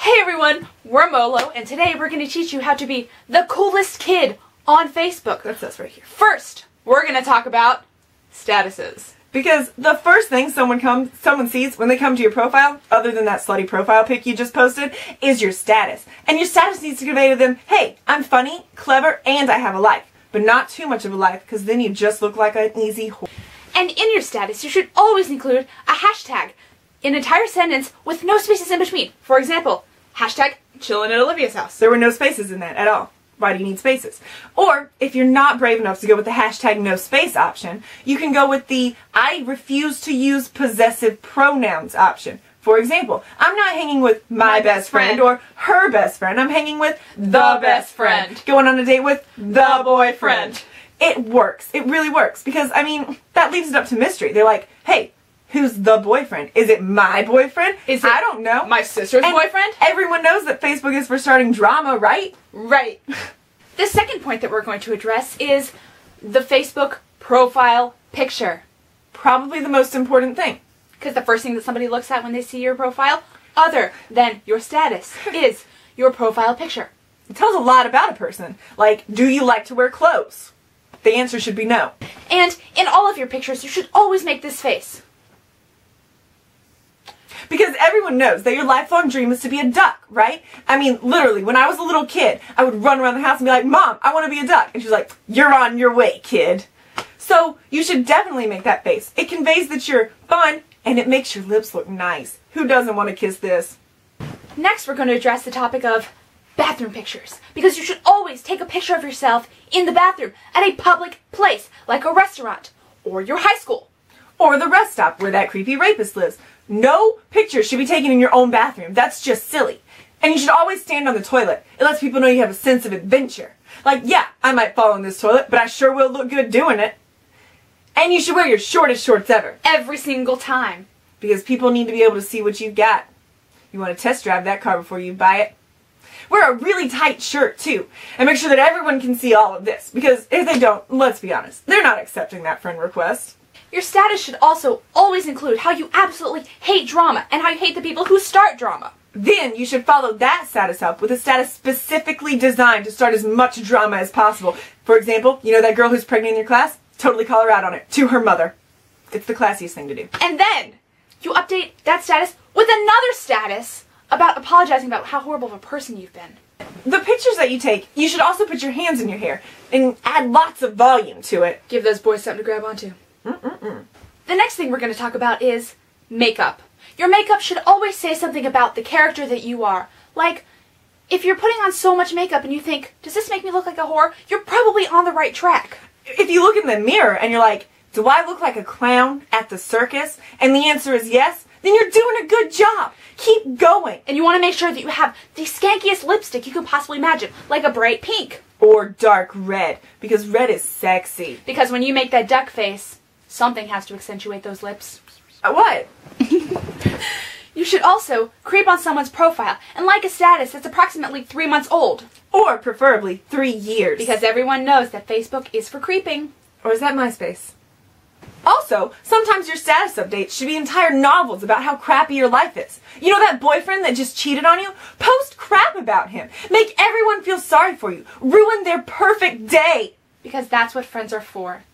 Hey everyone, we're Molo, and today we're going to teach you how to be the coolest kid on Facebook. That's us right here. First, we're going to talk about statuses. Because the first thing someone sees when they come to your profile, other than that slutty profile pic you just posted, is your status. And your status needs to convey to them, hey, I'm funny, clever, and I have a life. But not too much of a life, because then you just look like an easy whore. And in your status, you should always include a hashtag, an entire sentence with no spaces in between. For example, hashtag chillin' at Olivia's house. There were no spaces in that at all. Why do you need spaces? Or, if you're not brave enough to go with the hashtag no space option, you can go with the I refuse to use possessive pronouns option. For example, I'm not hanging with my best friend or her best friend. I'm hanging with the best friend. Going on a date with the boyfriend. It works. It really works. Because, I mean, that leaves it up to mystery. They're like, hey, who's the boyfriend? Is it my boyfriend? I don't know. My sister's boyfriend? Everyone knows that Facebook is for starting drama, right? Right. The second point that we're going to address is the Facebook profile picture. Probably the most important thing. Because the first thing that somebody looks at when they see your profile, other than your status, is your profile picture. It tells a lot about a person. Like, do you like to wear clothes? The answer should be no. And in all of your pictures, you should always make this face. Because everyone knows that your lifelong dream is to be a duck, right? I mean, literally, when I was a little kid, I would run around the house and be like, Mom, I want to be a duck. And she's like, you're on your way, kid. So, you should definitely make that face. It conveys that you're fun, and it makes your lips look nice. Who doesn't want to kiss this? Next, we're going to address the topic of bathroom pictures. Because you should always take a picture of yourself in the bathroom at a public place, like a restaurant, or your high school. Or the rest stop where that creepy rapist lives. No pictures should be taken in your own bathroom. That's just silly. And you should always stand on the toilet. It lets people know you have a sense of adventure. Like, yeah, I might fall in this toilet, but I sure will look good doing it. And you should wear your shortest shorts ever. Every single time. Because people need to be able to see what you've got. You want to test drive that car before you buy it. Wear a really tight shirt, too. And make sure that everyone can see all of this. Because if they don't, let's be honest, they're not accepting that friend request. Your status should also always include how you absolutely hate drama and how you hate the people who start drama. Then you should follow that status up with a status specifically designed to start as much drama as possible. For example, you know that girl who's pregnant in your class? Totally call her out on it. To her mother. It's the classiest thing to do. And then you update that status with another status about apologizing about how horrible of a person you've been. The pictures that you take, you should also put your hands in your hair and add lots of volume to it. Give those boys something to grab onto. The next thing we're going to talk about is makeup. Your makeup should always say something about the character that you are. Like, if you're putting on so much makeup and you think, does this make me look like a whore? You're probably on the right track. If you look in the mirror and you're like, do I look like a clown at the circus? And the answer is yes, then you're doing a good job. Keep going. And you want to make sure that you have the skankiest lipstick you can possibly imagine, like a bright pink. Or dark red, because red is sexy. Because when you make that duck face, something has to accentuate those lips. What? You should also creep on someone's profile and like a status that's approximately 3 months old. Or preferably 3 years. Because everyone knows that Facebook is for creeping. Or is that MySpace? Also, sometimes your status updates should be entire novels about how crappy your life is. You know that boyfriend that just cheated on you? Post crap about him. Make everyone feel sorry for you. Ruin their perfect day. Because that's what friends are for.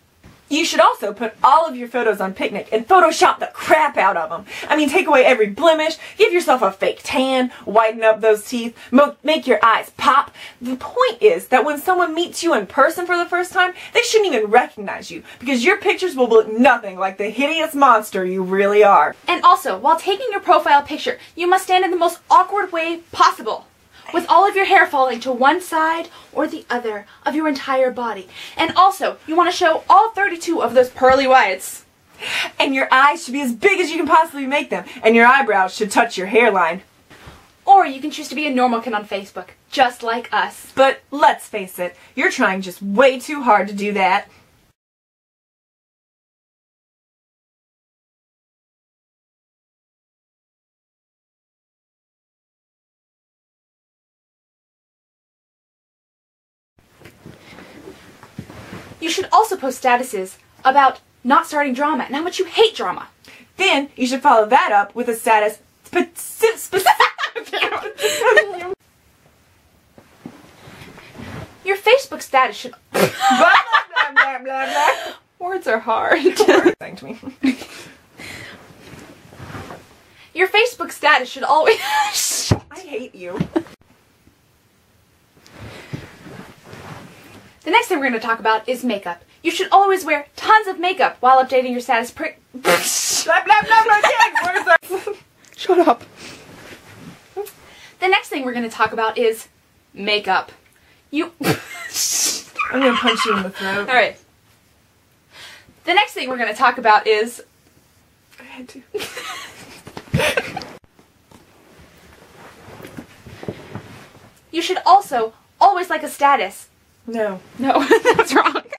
You should also put all of your photos on Picnic and Photoshop the crap out of them. I mean, take away every blemish, give yourself a fake tan, whiten up those teeth, make your eyes pop. The point is that when someone meets you in person for the first time, they shouldn't even recognize you because your pictures will look nothing like the hideous monster you really are. And also, while taking your profile picture, you must stand in the most awkward way possible, with all of your hair falling to one side or the other of your entire body. And also, you want to show all 32 of those pearly whites. And your eyes should be as big as you can possibly make them. And your eyebrows should touch your hairline. Or you can choose to be a normal kid on Facebook, just like us. But let's face it, you're trying just way too hard to do that. You should also post statuses about not starting drama and how much you hate drama. Then you should follow that up with a status specific Facebook status should... Blah, blah, blah, blah, blah. Words are hard. Saying to me. Your Facebook status should always... I hate you. The next thing we're going to talk about is makeup. You should always wear tons of makeup while updating your status. Blah, blah, blah, blah, yeah, words. Shut up. The next thing we're going to talk about is makeup. You... I'm going to punch you in the throat. Alright. The next thing we're going to talk about is... I had to. You should also always like a status. No. No, that's wrong.